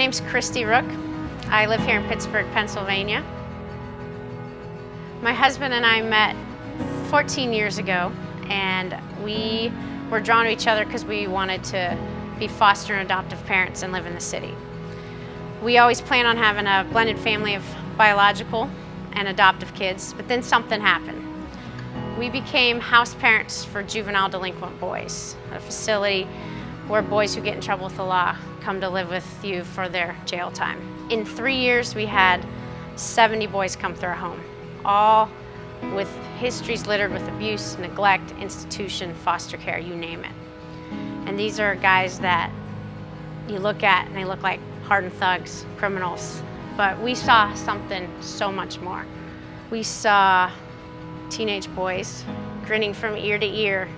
name's Christi. I live here in Pittsburgh, Pennsylvania. My husband and I met 14 years ago, and we were drawn to each other because we wanted to be foster and adoptive parents and live in the city. We always planned on having a blended family of biological and adoptive kids, but then something happened. We became house parents for juvenile delinquent boys, a facility where boys who get in trouble with the law come to live with you for their jail time. In 3 years, we had 70 boys come through our home, all with histories littered with abuse, neglect, institution, foster care, you name it. And these are guys that you look at and they look like hardened thugs, criminals, but we saw something so much more. We saw teenage boys grinning from ear to ear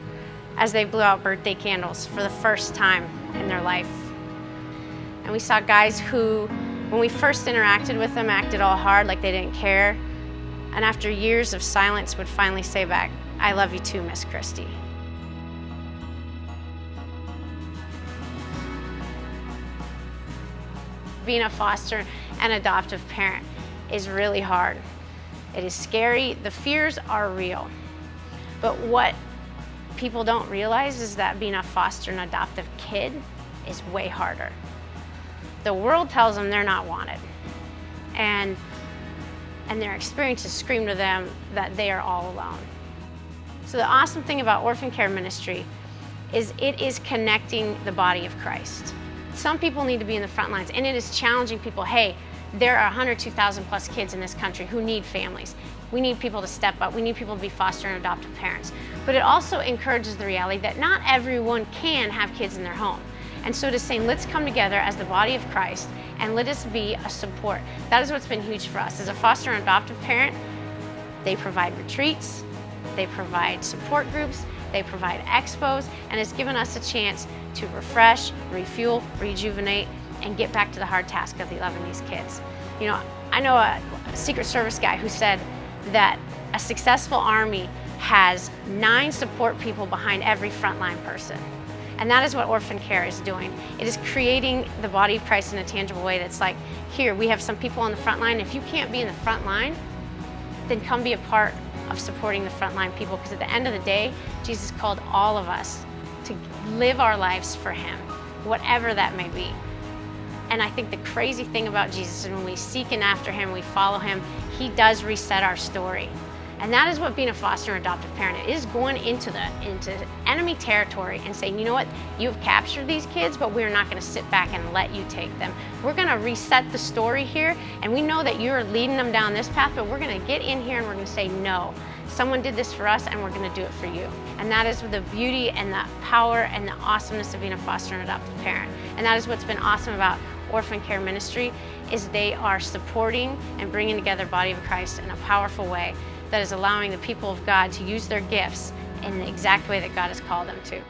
as they blew out birthday candles for the first time in their life. And we saw guys who, when we first interacted with them, acted all hard like they didn't care, and after years of silence would finally say back, "I love you too, Miss Christi." Being a foster and adoptive parent is really hard. It is scary. The fears are real. But what people don't realize is that being a foster and adoptive kid is way harder. The world tells them they're not wanted, and their experiences scream to them that they are all alone. So the awesome thing about Orphan Care ministry is it is connecting the body of Christ. Some people need to be in the front lines, and it is challenging people. Hey, there are 102,000 plus kids in this country who need families. We need people to step up. We need people to be foster and adoptive parents. But it also encourages the reality that not everyone can have kids in their home. And so it is saying, let's come together as the body of Christ and let us be a support. That is what's been huge for us. As a foster and adoptive parent, they provide retreats, they provide support groups, they provide expos, and it's given us a chance to refresh, refuel, rejuvenate, and get back to the hard task of loving these kids. You know, I know a Secret Service guy who said that a successful army has 9 support people behind every frontline person. And that is what Orphan Care is doing. It is creating the body of Christ in a tangible way that's like, here, we have some people on the front line. If you can't be in the front line, then come be a part of supporting the frontline people, because at the end of the day, Jesus called all of us to live our lives for Him, whatever that may be. And I think the crazy thing about Jesus is when we seek and after Him, we follow Him, He does reset our story. And that is what being a foster and adoptive parent is, going into enemy territory and saying, you know what, you've captured these kids, but we're not going to sit back and let you take them. We're going to reset the story here, and we know that you're leading them down this path, but we're going to get in here and we're going to say, no, someone did this for us and we're going to do it for you. And that is the beauty and the power and the awesomeness of being a foster and adoptive parent. And that is what's been awesome about Orphan Care Ministry, is they are supporting and bringing together the body of Christ in a powerful way that is allowing the people of God to use their gifts in the exact way that God has called them to.